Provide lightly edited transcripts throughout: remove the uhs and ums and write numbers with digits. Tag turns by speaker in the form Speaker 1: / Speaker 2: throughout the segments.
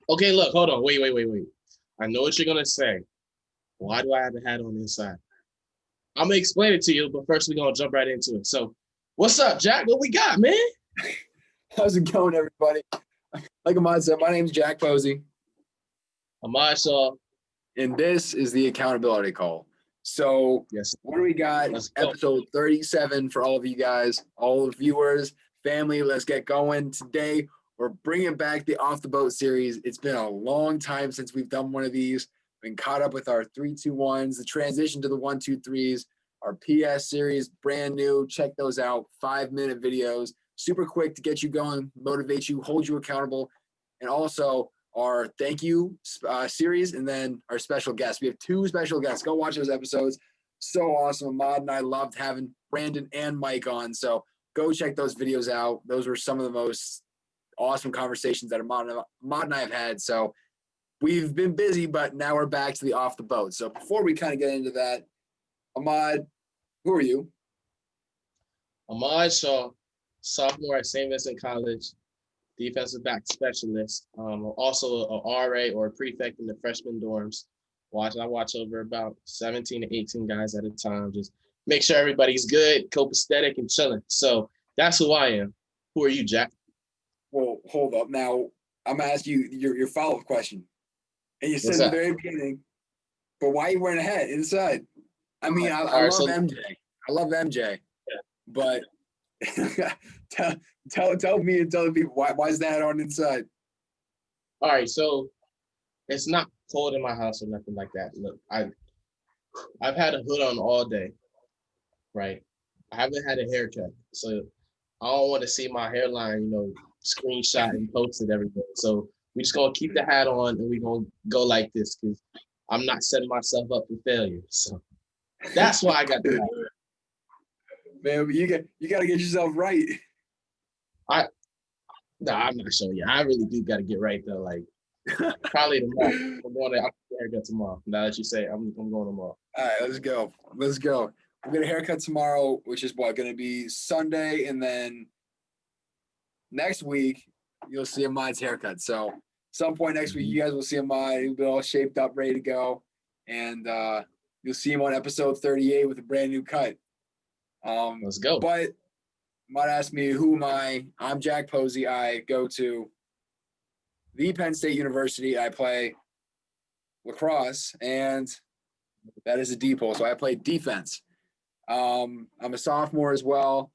Speaker 1: Okay, look, hold on. Wait. I know what you're gonna say. Why do I have a hat on inside? I'm gonna explain it to you, but first we're gonna jump right into it. So, what's up, Jack? What we got, man?
Speaker 2: How's it going, everybody? Like Ahmad said, my name's Jack Posey,
Speaker 1: Ahmad Shaw.
Speaker 2: and this is the accountability call. So,
Speaker 1: Yes,
Speaker 2: what do we got?
Speaker 1: let's go.
Speaker 2: Episode 37 for all of you guys, all the viewers, family. Let's get going. Today, we're bringing back the Off the Boat series. It's been a long time since we've done one of these. Been caught up with our 3-2-1s, the transition to the 1-2-3s, our PS series, brand new. Check those out. 5-minute videos, super quick to get you going, motivate you, hold you accountable, and also our thank you series, and then our special guests. We have 2 special guests. Go watch those episodes. So awesome. Ahmad and I loved having Brandon and Mike on. So go check those videos out. Those were some of the most awesome conversations that Ahmad and I have had. So we've been busy, but now we're back to the Off the Boat. So before we kind of get into that, Ahmad, who are you?
Speaker 1: Ahmad Shaw, sophomore at St. Vincent College, defensive back specialist. Also a RA or a prefect in the freshman dorms. I watch over about 17 to 18 guys at a time. Just make sure everybody's good, copacetic, and chilling. So that's who I am. Who are you, Jack?
Speaker 2: Well, hold up. Now, I'm going to ask you your follow-up question. And you said
Speaker 1: What's
Speaker 2: in the
Speaker 1: that?
Speaker 2: very beginning, but why are you wearing a hat inside? I mean, I
Speaker 1: All right,
Speaker 2: love
Speaker 1: so
Speaker 2: MJ. I love MJ. But tell me and tell the people why is that on inside?
Speaker 1: all right, so it's not cold in my house or nothing like that. Look, I've had a hood on all day, right? I haven't had a haircut, so I don't want to see my hairline, screenshot and post it every day. So we just gonna keep the hat on and we gonna go like this because I'm not setting myself up for failure. So that's why I got the hat.
Speaker 2: Man, you got to get yourself right.
Speaker 1: I no, I'm not showing you. I really do got to get right though. Like probably tomorrow. I'll get a haircut tomorrow. Now that you say I'm going tomorrow.
Speaker 2: All right, let's go. Let's go. We're gonna haircut tomorrow, which is what going to be Sunday, and then next week you'll see Ahmad's haircut. So some point next week,
Speaker 1: Mhm.
Speaker 2: you guys will see Ahmad. He'll be all shaped up, ready to go, and you'll see him on episode 38 with a brand new cut.
Speaker 1: Let's go.
Speaker 2: But Ahmad asked me, "Who am I?" I'm Jack Posey. I go to the Penn State University. I play lacrosse, and that is a depot. So I play defense. I'm a sophomore as well.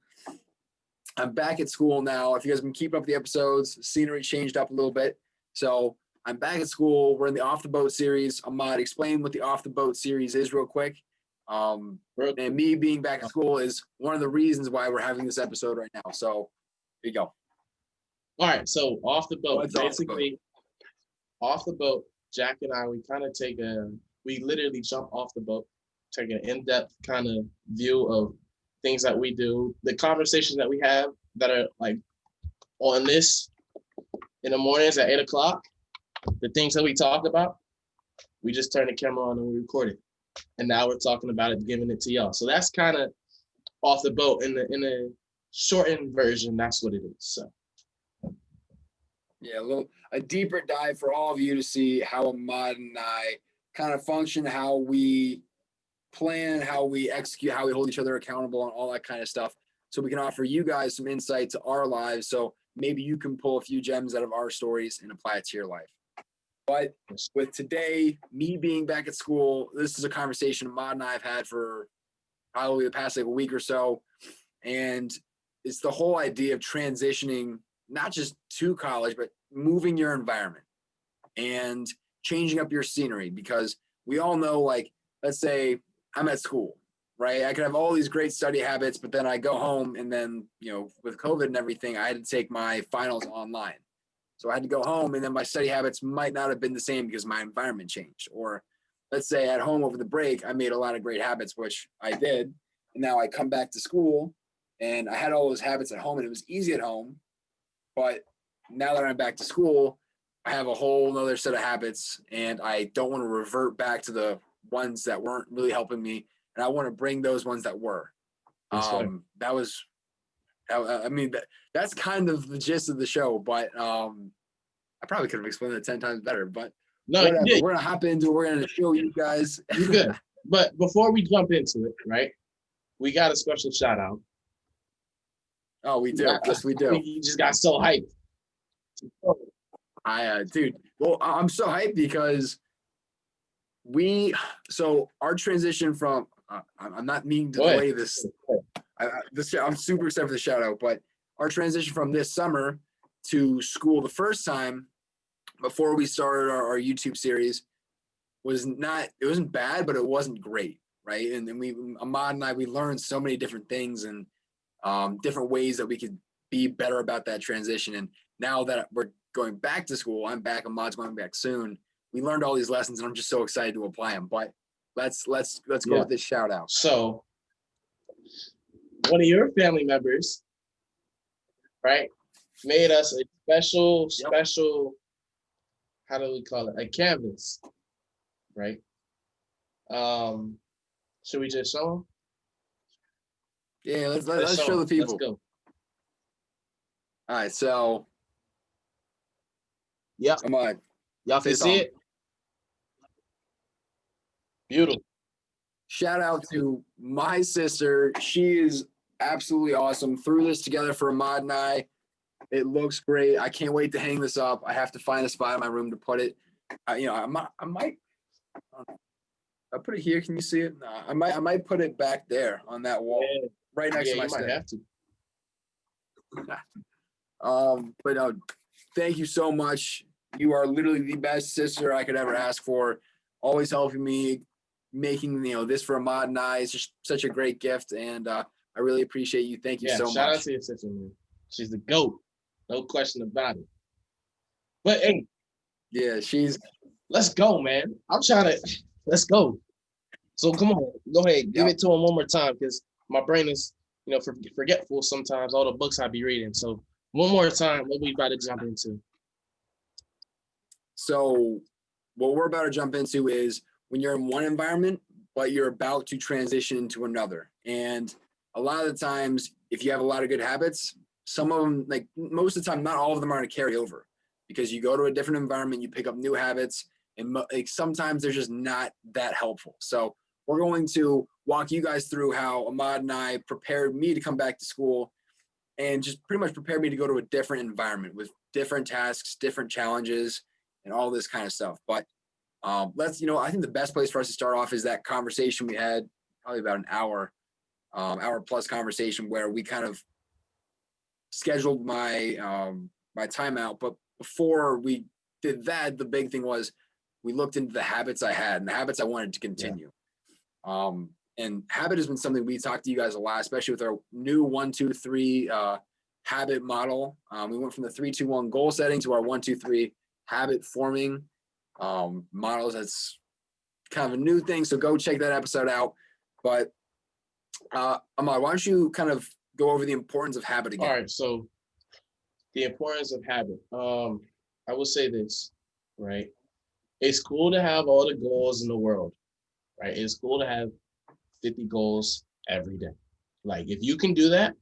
Speaker 2: I'm back at school now. If you guys have been keeping up with the episodes, scenery changed up a little bit. So I'm back at school. We're in the Off the Boat series. Ahmad, explain what the Off the Boat series is real quick. And me being back at school is one of the reasons why we're having this episode right now. So there you go.
Speaker 1: All right, so off the boat.
Speaker 2: What's off the boat?
Speaker 1: Basically, off the boat, Jack and I, we literally jump off the boat, take an in-depth kind of view of things that we do, the conversations that we have that are like on this in the mornings at 8 o'clock, the things that we talk about, we just turn the camera on and we record it. And now we're talking about it, giving it to y'all. So that's kind of off the boat in the shortened version. That's what it is. So
Speaker 2: Yeah, a deeper dive for all of you to see how Ahmad and I kind of function, how we plan, how we execute, how we hold each other accountable, and all that kind of stuff. So we can offer you guys some insight to our lives. So maybe you can pull a few gems out of our stories and apply it to your life. But with today, me being back at school, this is a conversation Ahmad and I have had for probably the past like a week or so. And it's the whole idea of transitioning, not just to college, but moving your environment and changing up your scenery. Because we all know, like, let's say I'm at school, right? I could have all these great study habits, but then I go home and then, with COVID and everything, I had to take my finals online. So I had to go home, and then my study habits might not have been the same because my environment changed. Or let's say at home over the break, I made a lot of great habits, which I did. And now I come back to school and I had all those habits at home and it was easy at home. But now that I'm back to school, I have a whole other set of habits and I don't want to revert back to the ones that weren't really helping me. And I want to bring those ones that were. That was, I mean, that's kind of the gist of the show, but I probably could have explained it 10 times better, but
Speaker 1: No, you
Speaker 2: whatever.
Speaker 1: did.
Speaker 2: We're gonna hop into it. We're gonna show you guys.
Speaker 1: You good. But before we jump into it, right? We got a special shout out.
Speaker 2: Oh, we do. Yes, we do.
Speaker 1: We just got so hyped.
Speaker 2: Dude. Well, I'm so hyped because our transition from. I'm not meaning to delay this. I'm super excited for the shout out, but our transition from this summer to school the first time before we started our YouTube series it wasn't bad, but it wasn't great, right? And then Ahmad and I, we learned so many different things and different ways that we could be better about that transition. And now that we're going back to school, I'm back, Ahmad's going back soon. We learned all these lessons, and I'm just so excited to apply them. But let's go with this shout out.
Speaker 1: So, one of your family members, right, made us a special, how do we call it? A canvas, right? Should we just show them?
Speaker 2: Yeah, let's show the people.
Speaker 1: Let's go.
Speaker 2: All right, so
Speaker 1: yeah,
Speaker 2: come on,
Speaker 1: y'all can see it. Beautiful.
Speaker 2: Shout out to my sister. She is absolutely awesome. Threw this together for Ahmad and I. It looks great. I can't wait to hang this up. I have to find a spot in my room to put it. I might. I'll put it here. Can you see it? No, I might put it back there on that wall, right next to my stand.
Speaker 1: You might have
Speaker 2: to. But thank you so much. You are literally the best sister I could ever ask for. Always helping me, making this for Ahmad and I. It's just such a great gift, and I really appreciate you. Thank you so much.
Speaker 1: Shout out to your sister, man. She's the GOAT, no question about it. But hey,
Speaker 2: yeah,
Speaker 1: let's go, man. Let's go. So come on, go ahead, give it to him one more time, because my brain is, forgetful sometimes. All the books I be reading. So one more time, what we about to jump into?
Speaker 2: So what we're about to jump into is when you're in one environment, but you're about to transition into another. And a lot of the times, if you have a lot of good habits, some of them, like most of the time, not all of them are going to carry over, because you go to a different environment, you pick up new habits, and like sometimes they're just not that helpful. So we're going to walk you guys through how Ahmad and I prepared me to come back to school, and just pretty much prepared me to go to a different environment with different tasks, different challenges, and all this kind of stuff. But I think the best place for us to start off is that conversation we had, probably about an hour plus conversation, where we kind of scheduled my my timeout. But before we did that, the big thing was we looked into the habits I had and the habits I wanted to continue. And habit has been something we talked to you guys a lot, especially with our new 1-2-3 habit model. We went from the 3-2-1 goal setting to our 1-2-3 habit forming models. That's kind of a new thing, so go check that episode out. But Ahmad, why don't you kind of go over the importance of habit again?
Speaker 1: All right, so the importance of habit. I will say this, right? It's cool to have all the goals in the world, right? It's cool to have 50 goals every day. Like, if you can do that,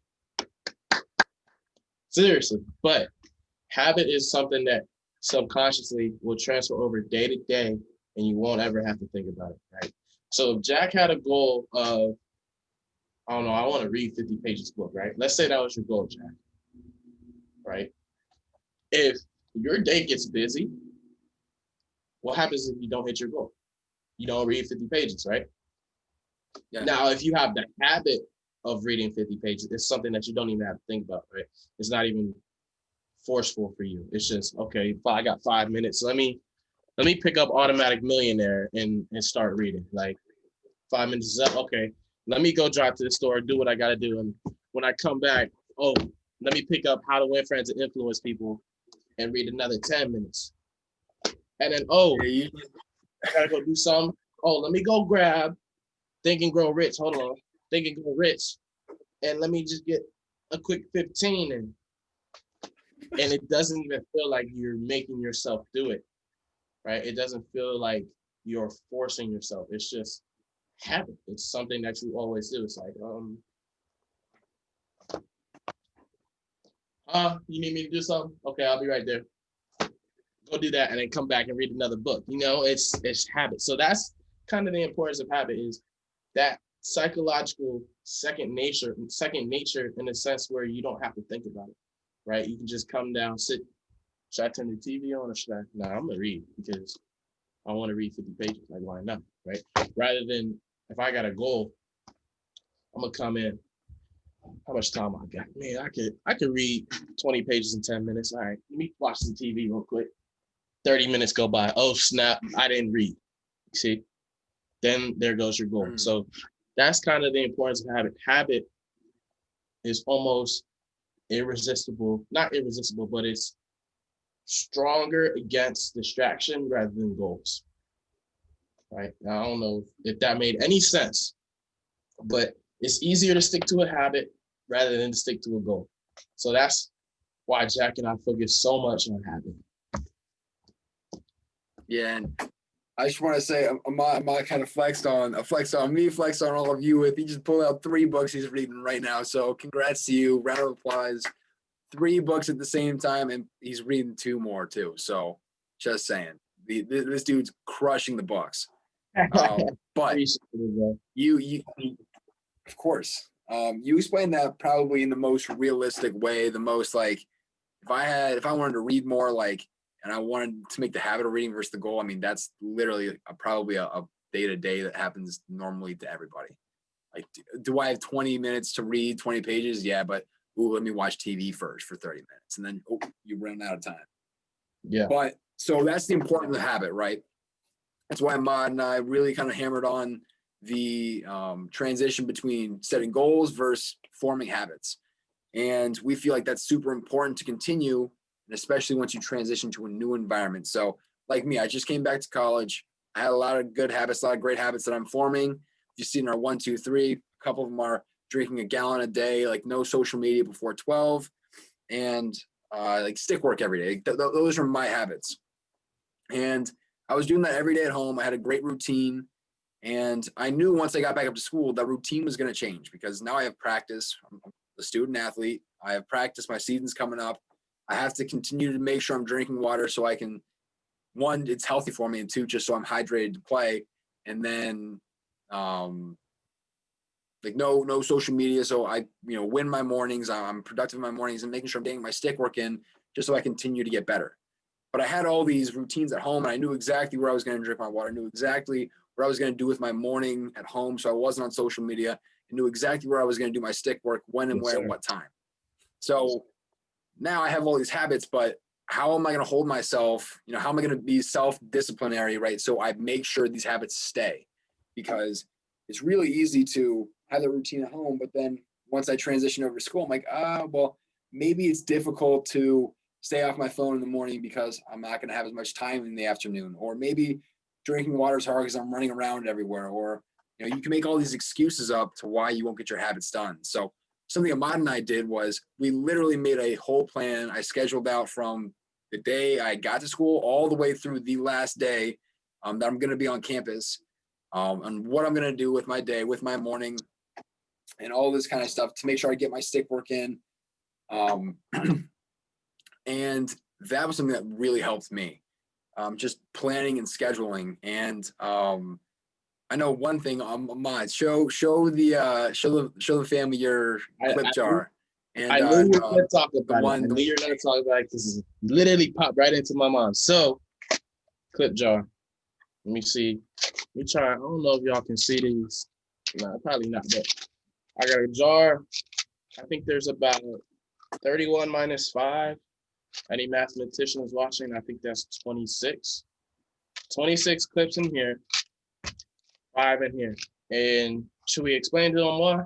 Speaker 1: seriously. But habit is something that subconsciously will transfer over day to day, and you won't ever have to think about it, right? So if Jack had a goal of, I don't know, I want to read 50 pages book, right? Let's say that was your goal, Jack, right? If your day gets busy, what happens if you don't hit your goal? You don't read 50 pages, right? Yeah. Now, if you have the habit of reading 50 pages, it's something that you don't even have to think about, right? It's not even forceful for you. It's just, okay, I got 5 minutes. Let me pick up Automatic Millionaire and start reading. Like, 5 minutes is up. Okay, let me go drive to the store, do what I got to do. And when I come back, let me pick up How to Win Friends and Influence People and read another 10 minutes. And then, I got to go do something. Let me go grab Think and Grow Rich. Hold on. Think and Grow Rich. And let me just get a quick 15. And it doesn't even feel like you're making yourself do it, right? It doesn't feel like you're forcing yourself. It's just habit. It's something that you always do. It's like, you need me to do something? Okay, I'll be right there. go do that, and then come back and read another book. It's habit. So that's kind of the importance of habit, is that psychological second nature in a sense where you don't have to think about it, right? You can just come down, sit. Should I turn the TV on, or should I? No, I'm gonna read because I want to read 50 pages. Like, why not, right? Rather than, if I got a goal, I'm gonna come in. How much time I got? Man, I could read 20 pages in 10 minutes. All right, let me watch some TV real quick. 30 minutes go by. Oh snap, I didn't read. See, then there goes your goal. So that's kind of the importance of habit. Habit is almost irresistible, not irresistible, but it's stronger against distraction rather than goals. Right? Now, I don't know if that made any sense, but it's easier to stick to a habit rather than to stick to a goal. So that's why Jack and I focus so much on habit.
Speaker 2: Yeah, and I just want to say, Ahmad kind of flexed on me, flexed on all of you. He just pulled out 3 books he's reading right now. So congrats to you. Round of applause. 3 books at the same time, and he's reading 2 more too. So just saying, this dude's crushing the books. But you, of course, you explained that probably in the most realistic way. The most like, if I wanted to read more, like, and I wanted to make the habit of reading versus the goal, I mean, that's literally probably a day-to-day that happens normally to everybody. Like, do I have 20 minutes to read 20 pages? Yeah, but let me watch TV first for 30 minutes. And then, you run out of time.
Speaker 1: Yeah.
Speaker 2: But so that's the importance of the habit, right? That's why Ahmad and I really kind of hammered on the transition between setting goals versus forming habits. And we feel like that's super important to continue, and especially once you transition to a new environment. So like me, I just came back to college. I had a lot of good habits, a lot of great habits that I'm forming. You see in our 1, 2, 3, a couple of them are drinking a gallon a day, like no social media before 12, and like stick work every day. Those are my habits. And I was doing that every day at home. I had a great routine. And I knew once I got back up to school, that routine was going to change because now I have practice. I'm a student athlete. I have practice. My season's coming up. I have to continue to make sure I'm drinking water so I can, 1, it's healthy for me, and 2, just so I'm hydrated to play. And then, like no social media. So I, win my mornings. I'm productive in my mornings and making sure I'm getting my stick work in just so I continue to get better. But I had all these routines at home, and I knew exactly where I was going to drink my water. I knew exactly what I was going to do with my morning at home, so I wasn't on social media. I knew exactly where I was going to do my stick work, when and where and what time. So now I have all these habits, but how am I going to hold myself? How am I going to be self-disciplinary, right? So I make sure these habits stay, because it's really easy to have the routine at home, but then once I transition over to school, I'm like, well, maybe it's difficult to stay off my phone in the morning because I'm not going to have as much time in the afternoon, or maybe drinking water is hard because I'm running around everywhere, or you can make all these excuses up to why you won't get your habits done. So something Ahmad and I did was we literally made a whole plan. I scheduled out from the day I got to school all the way through the last day that I'm going to be on campus, and what I'm going to do with my day, with my morning, and all this kind of stuff to make sure I get my stick work in. And that was something that really helped me, just planning and scheduling. And I know one thing, Ahmad, show the family your clip jar. And
Speaker 1: I knew you were going to talk about it. I knew you were going to talk about it because it literally popped right into my mind. So, clip jar. Let me see. Let me try. I don't know if y'all can see these. No, probably not. But I got a jar. I think there's about 31 minus 5. Any mathematicians watching, I think that's 26. 26 clips in here, 5 in here. And should we explain to them why?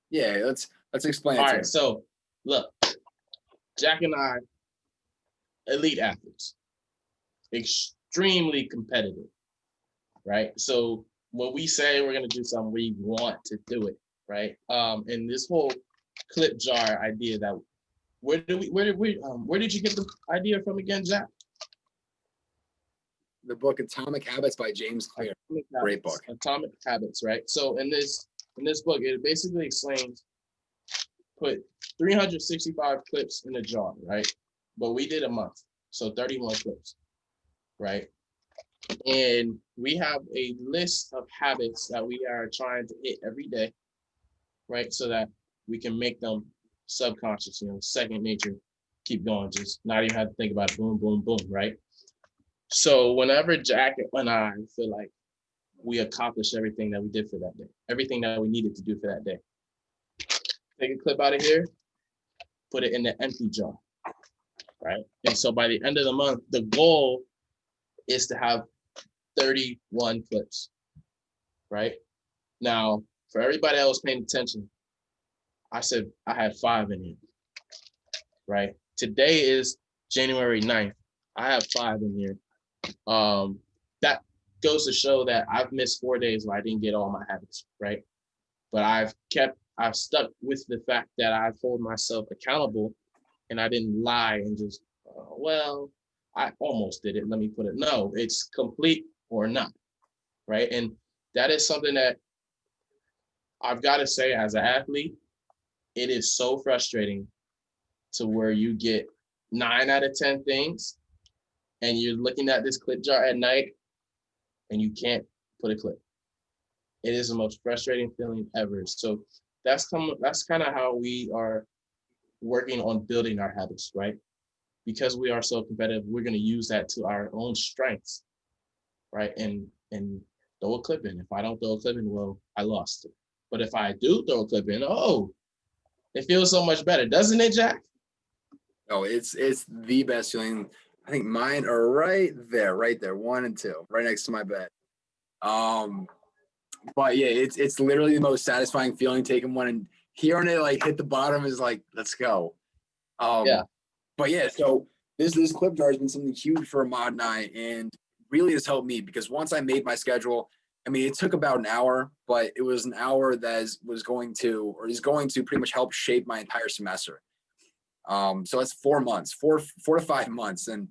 Speaker 2: Yeah, let's explain it.
Speaker 1: All right, so look, Jack and I, elite athletes, extremely competitive, right? So when we say we're gonna do something, we want to do it, right? And this whole clip jar idea, that where did you get the idea from again, Jack?
Speaker 2: The book Atomic Habits by James Clear. Great book.
Speaker 1: Atomic Habits, right? So in this book, it basically explains, put 365 clips in a jar, right? But we did a month. So 31 clips, right? And we have a list of habits that we are trying to hit every day, right? So that we can make them subconscious, second nature, keep going, just not even have to think about it, boom, boom, boom, right? So whenever Jack and I feel like we accomplished everything that we did for that day, everything that we needed to do for that day, take a clip out of here, put it in the empty jar, right? And so by the end of the month, the goal is to have 31 clips, right? Now, for everybody that was paying attention, I said I had 5 in here, right? Today is January 9th. I have 5 in here. That goes to show that I've missed 4 days where I didn't get all my habits, right? But I've stuck with the fact that I hold myself accountable and I didn't lie and just, well, I almost did it. Let me put it. No, it's complete or not, right? And that is something that I've got to say as an athlete, it is so frustrating to where you get 9 out of 10 things and you're looking at this clip jar at night and you can't put a clip. It is the most frustrating feeling ever. So that's kind of how we are working on building our habits, right? Because we are so competitive, we're going to use that to our own strengths, right? And throw a clip in. If I don't throw a clip in, well, I lost it. But if I do throw a clip in, oh, it feels so much better, doesn't it, Jack?
Speaker 2: Oh, it's the best feeling. I think mine are right there, 1 and 2, right next to my bed. But yeah, it's literally the most satisfying feeling taking one and hearing it like hit the bottom is like, let's go.
Speaker 1: Yeah.
Speaker 2: But yeah, so this clip jar has been something huge for Ahmad and I, and really has helped me because once I made my schedule, I mean, it took about an hour, but it was an hour that is going to pretty much help shape my entire semester. So that's 4 months, 4 to 5 months, and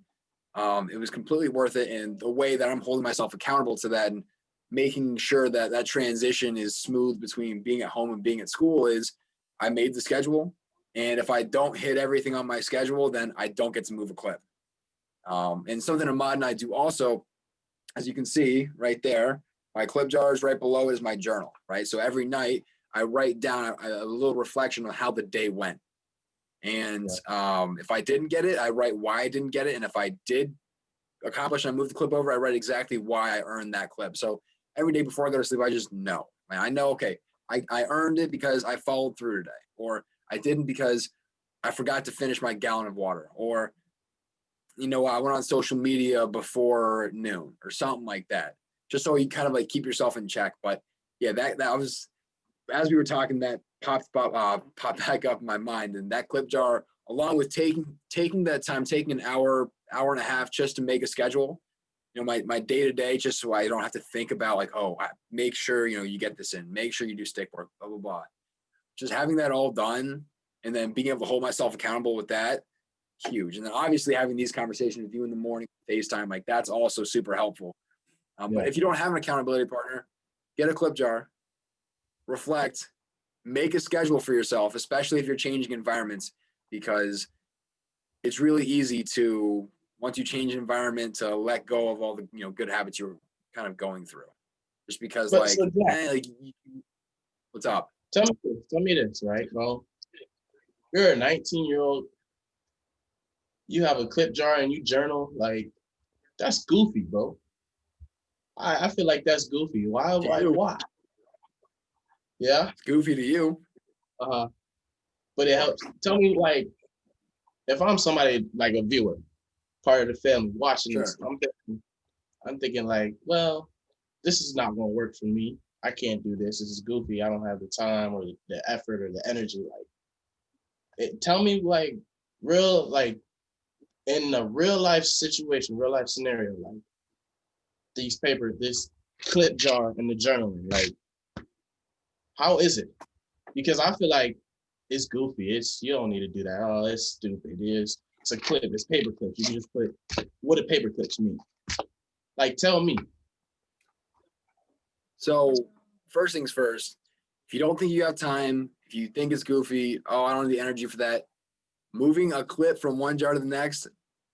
Speaker 2: it was completely worth it. And the way that I'm holding myself accountable to that and making sure that that transition is smooth between being at home and being at school is I made the schedule. And if I don't hit everything on my schedule, then I don't get to move a clip. And something Ahmad and I do also, as you can see right there, my clip jar is right below it is my journal, right? So every night I write down a little reflection on how the day went. And if I didn't get it, I write why I didn't get it. And if I did accomplish and I move the clip over, I write exactly why I earned that clip. So every day before I go to sleep, I just know. I know, okay, I earned it because I followed through today, or I didn't because I forgot to finish my gallon of water, or, I went on social media before noon or something like that, just so you kind of like keep yourself in check. But yeah, that was, as we were talking, that popped back up in my mind, and that clip jar, along with taking that time, taking an hour and a half just to make a schedule, my day to day, just so I don't have to think about like, oh, make sure you get this in, make sure you do stick work, blah blah blah. Just having that all done, and then being able to hold myself accountable with that, huge. And then obviously having these conversations with you in the morning, FaceTime, like that's also super helpful. But if you don't have an accountability partner, get a clip jar, reflect, make a schedule for yourself, especially if you're changing environments, because it's really easy to, once you change environment, to let go of all the good habits you're kind of going through, just because
Speaker 1: But so Jack,
Speaker 2: what's up?
Speaker 1: tell me this, right? Well, you're a 19-year-old, you have a clip jar and you journal, like that's goofy, bro. I feel like that's goofy. Why? Yeah.
Speaker 2: It's goofy to you.
Speaker 1: But it helps. Tell me, like, if I'm somebody like a viewer, part of the family watching
Speaker 2: Sure.
Speaker 1: this, I'm thinking like, well, this is not going to work for me. I can't do this. This is goofy. I don't have the time or the effort or the energy. Like, tell me, like, like, in a real life situation, real life scenario, like this clip jar and the journaling, like, how is it? Because I feel like it's goofy. You don't need to do that. Oh, it's stupid. It's a clip. It's paper clips. You can just put what do paper clips mean? Like, tell me.
Speaker 2: So first things first, if you don't think you have time, if you think it's goofy, oh, I don't have the energy for that, moving a clip from one jar to the next,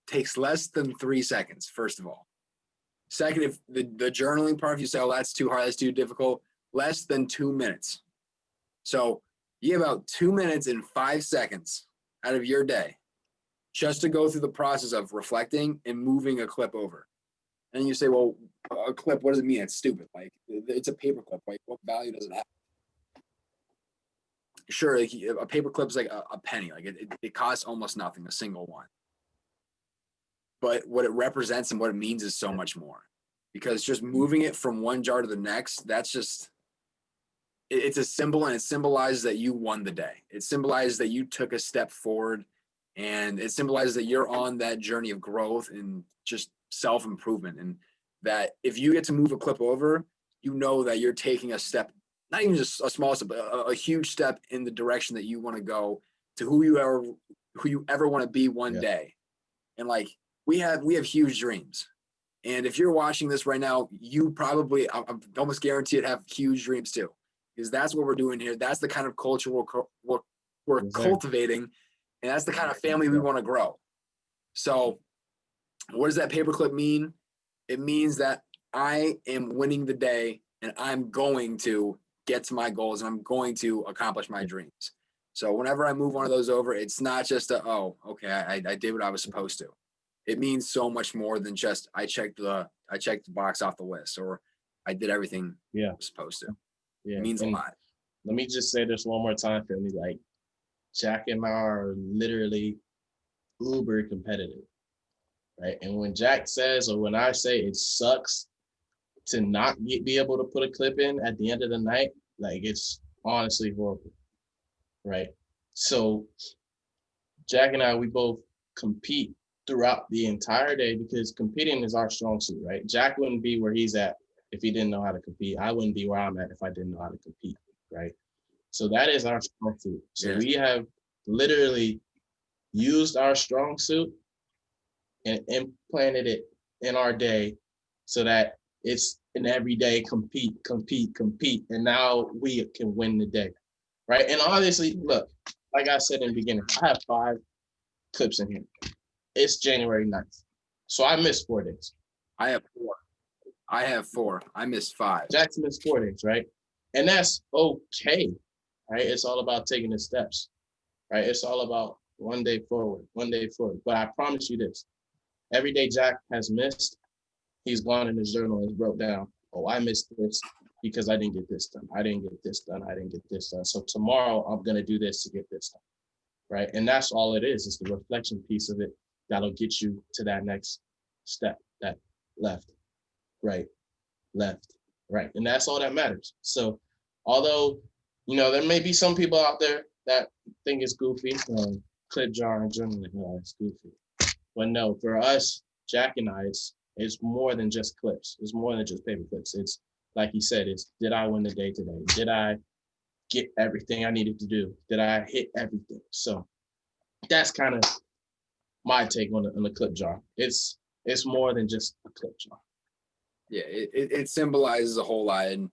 Speaker 2: takes less than 3 seconds, first of all. Second, if the journaling part, if you say, oh, that's too hard, that's too difficult, less than 2 minutes. So you have about 2 minutes and 5 seconds out of your day just to go through the process of reflecting and moving a clip over. And you say, well, a clip, what does it mean? It's stupid. Like, it's a paper clip. Like, what value does it have? Sure, like, a paper clip is like a penny. Like, it costs almost nothing, a single one. But what it represents and what it means is so much more. Because just moving it from one jar to the next, that's just, it's a symbol, and it symbolizes that you won the day. It symbolizes that you took a step forward, and it symbolizes that you're on that journey of growth and just self-improvement. And that if you get to move a clip over, you know that you're taking a step, not even just a small step, but a huge step in the direction that you want to go to who you ever want to be one day. And like, we have huge dreams. And if you're watching this right now, you probably, I'm almost guaranteed, have huge dreams too, because that's what we're doing here. That's the kind of culture we're cultivating, and that's the kind of family we want to grow. So what does that paperclip mean? It means that I am winning the day, and I'm going to get to my goals, and I'm going to accomplish my dreams. So whenever I move one of those over, it's not just oh, okay, I did what I was supposed to. It means so much more than just I checked the box off the list, or I did everything I was supposed to. It means a lot.
Speaker 1: Let me just say this one more time for me. Like, Jack and I are literally uber competitive, right? And when Jack says, or when I say it sucks to not be able to put a clip in at the end of the night, like, it's honestly horrible, right? So Jack and I, we both compete throughout the entire day because competing is our strong suit, right? Jack wouldn't be where he's at if he didn't know how to compete. I wouldn't be where I'm at if I didn't know how to compete, right? So that is our strong suit. So we have literally used our strong suit and implanted it in our day so that it's an everyday compete. And now we can win the day, right? And honestly, look, like I said in the beginning, I have 5 clips in here. It's January 9th. So I missed 4 days.
Speaker 2: I have 4. I missed 5.
Speaker 1: Jackson missed 4 days, right? And that's okay, right? It's all about taking the steps, right? It's all about one day forward. But I promise you this, every day Jack has missed, he's gone in his journal and wrote down, oh, I missed this because I didn't get this done. I didn't get this done. So tomorrow I'm going to do this to get this done, right? And that's all it is. It's the reflection piece of it that'll get you to that next step, that left, right. And that's all that matters. So although, there may be some people out there that think it's goofy, clip jar and journaling, it's goofy. But no, for us, Jack and I, it's more than just clips. It's more than just paper clips. It's like he said, it's did I win the day today? Did I get everything I needed to do? Did I hit everything? So that's kind of my take on the clip jar. It's more than just a clip jar.
Speaker 2: Yeah, it symbolizes a whole lot, and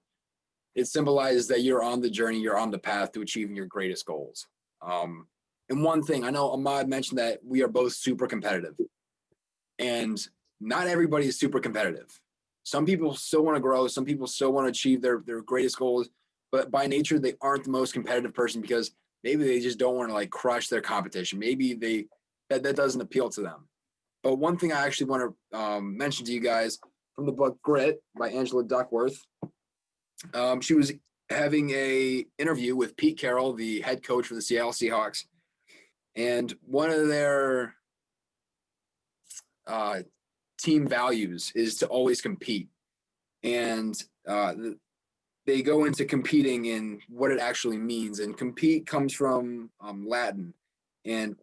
Speaker 2: it symbolizes that you're on the journey, you're on the path to achieving your greatest goals. And one thing, I know Ahmad mentioned that we are both super competitive, and not everybody is super competitive. Some people still want to grow. Some people still want to achieve their greatest goals, but by nature, they aren't the most competitive person because maybe they just don't want to like crush their competition. Maybe that doesn't appeal to them. But one thing I actually want to mention to you guys from the book Grit by Angela Duckworth. She was having a interview with Pete Carroll, the head coach for the Seattle Seahawks. And one of their team values is to always compete. And they go into competing and what it actually means. And compete comes from Latin. And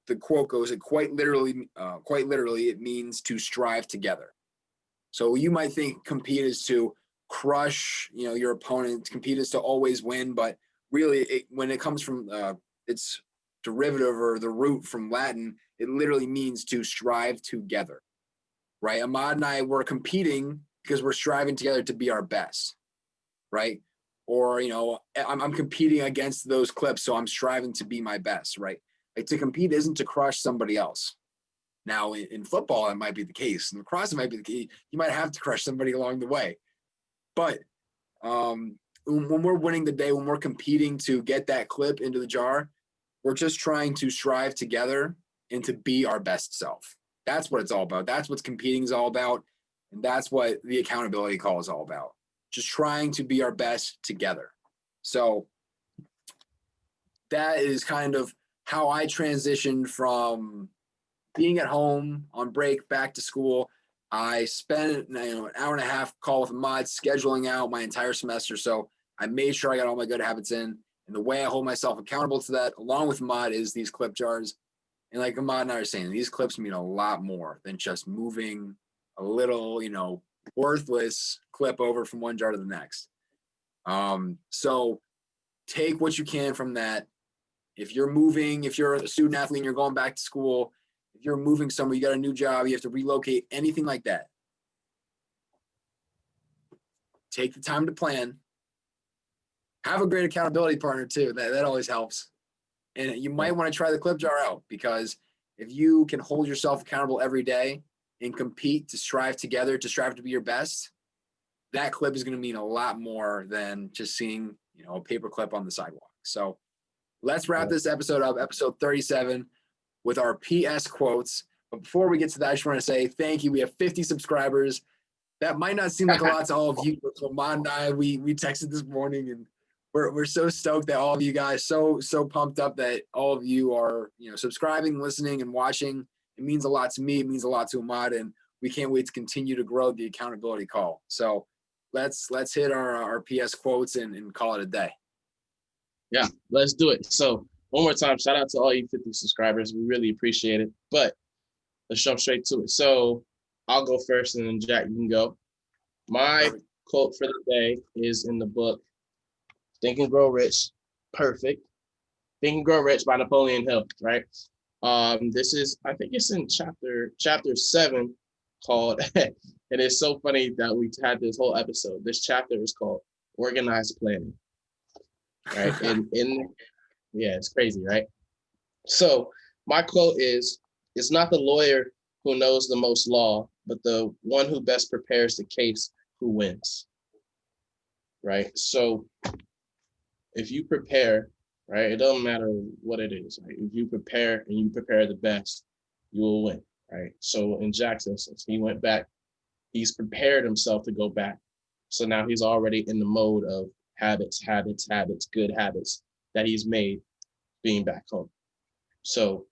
Speaker 2: the quote goes, quite literally, it means to strive together. So you might think compete is to crush, your opponent. Compete is to always win, but really, when it comes from its derivative or the root from Latin, it literally means to strive together, right? Ahmad and I were competing because we're striving together to be our best, right? Or I'm competing against those clips, so I'm striving to be my best, right? Like, to compete isn't to crush somebody else. Now in football, that might be the case. In lacrosse, it might be the case. You might have to crush somebody along the way. But when we're winning the day, when we're competing to get that clip into the jar, we're just trying to strive together and to be our best self. That's what it's all about. That's what competing is all about. And that's what the accountability call is all about. Just trying to be our best together. So that is kind of how I transitioned from being at home on break back to school. I spent an hour and a half call with Ahmad, scheduling out my entire semester. So I made sure I got all my good habits in. And the way I hold myself accountable to that, along with Ahmad, is these clip jars. And like Ahmad and I are saying, these clips mean a lot more than just moving a little, worthless clip over from one jar to the next. So take what you can from that. If you're a student athlete and you're going back to school, if you're moving somewhere, you got a new job, you have to relocate, anything like that. Take the time to plan. Have a great accountability partner too. That always helps. And you might want to try the clip jar out, because if you can hold yourself accountable every day and compete to strive together, to strive to be your best, that clip is going to mean a lot more than just seeing, a paper clip on the sidewalk. So let's wrap this episode up, episode 37, with our PS quotes. But before we get to that, I just want to say thank you. We have 50 subscribers. That might not seem like a lot to all of you, but Ahmad and I, we texted this morning, and we're so stoked that all of you guys, so pumped up that all of you are, subscribing, listening, and watching. It means a lot to me. It means a lot to Ahmad, and we can't wait to continue to grow the accountability call. So let's hit our PS quotes and call it a day.
Speaker 1: Yeah, let's do it. So one more time, shout out to all you 50 subscribers. We really appreciate it. But let's jump straight to it. So I'll go first, and then Jack, you can go. My quote for the day is in the book, Think and Grow Rich. Perfect. Think and Grow Rich by Napoleon Hill, right? This is, I think it's in chapter 7, called, and it's so funny that we had this whole episode. This chapter is called Organized Planning, right? Yeah, it's crazy, right? So my quote is, it's not the lawyer who knows the most law, but the one who best prepares the case who wins, right? So if you prepare, right, it doesn't matter what it is, right? If you prepare and you prepare the best, you will win, right? So in Jack's instance, he went back, he's prepared himself to go back. So now he's already in the mode of habits, good habits that he's made being back home. So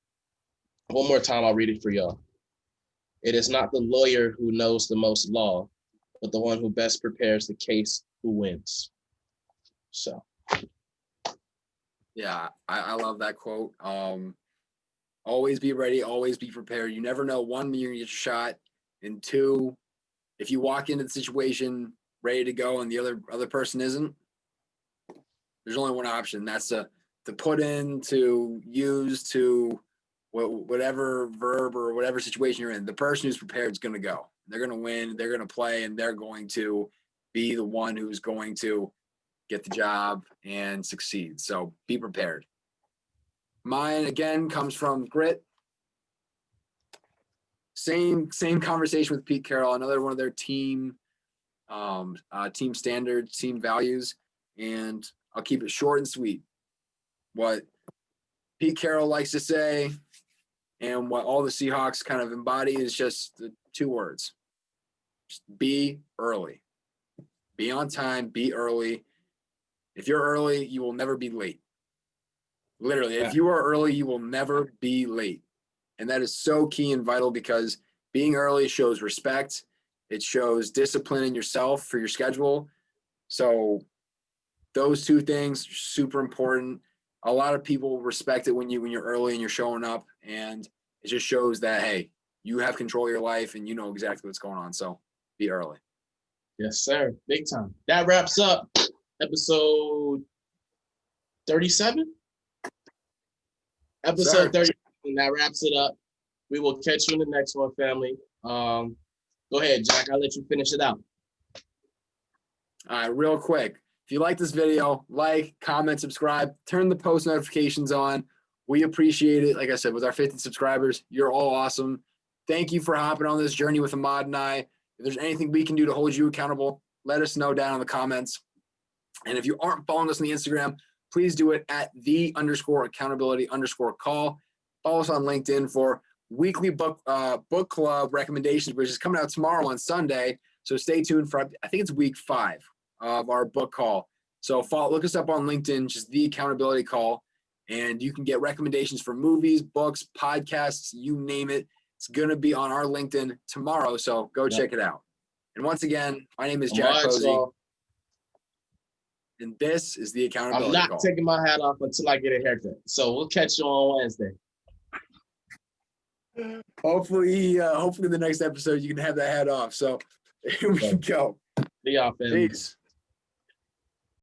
Speaker 1: one more time, I'll read it for y'all. It is not the lawyer who knows the most law, but the one who best prepares the case who wins. So.
Speaker 2: Yeah, I love that quote. Always be ready, always be prepared. You never know, one, you're gonna get your shot, and two, if you walk into the situation ready to go and the other person isn't, there's only one option. That's to put in, to use, to whatever verb or whatever situation you're in. The person who's prepared is going to go. They're going to win. They're going to play, and they're going to be the one who's going to get the job and succeed. So be prepared. Mine, again, comes from Grit. Same conversation with Pete Carroll, another one of their team standards, team values, and I'll keep it short and sweet. What Pete Carroll likes to say and what all the Seahawks kind of embody is just the 2 words. Just be early. Be on time, be early. If you're early, you will never be late. Literally, if you are early, you will never be late. And that is so key and vital, because being early shows respect. It shows discipline in yourself for your schedule. So those 2 things are super important. A lot of people respect it when you're early and you're showing up, and it just shows that, hey, you have control of your life and you know exactly what's going on. So be early.
Speaker 1: Yes, sir. Big time. That wraps up episode 37. Episode 37. That wraps it up. We will catch you in the next one, family. Go ahead, Jack. I'll let you finish it out.
Speaker 2: All right, real quick. If you like this video, like, comment, subscribe, turn the post notifications on. We appreciate it. Like I said, with our 50 subscribers, you're all awesome. thank you for hopping on this journey with Ahmad and I. If there's anything we can do to hold you accountable, let us know down in the comments. And if you aren't following us on the Instagram, please do it at _accountability_call. Follow us on LinkedIn for weekly book club recommendations, which is coming out tomorrow on Sunday. So stay tuned for, I think it's week 5 of our book call. So look us up on LinkedIn, just the accountability call, and you can get recommendations for movies, books, podcasts, you name it. It's going to be on our LinkedIn tomorrow. So go check it out. And once again, my name is Jack Posey. And this is the accountability
Speaker 1: call. I'm not
Speaker 2: call.
Speaker 1: taking my hat off until I get a haircut. So we'll catch you on Wednesday.
Speaker 2: Hopefully the next episode you can have that hat off. So here we go.
Speaker 1: See y'all, family.
Speaker 2: Peace.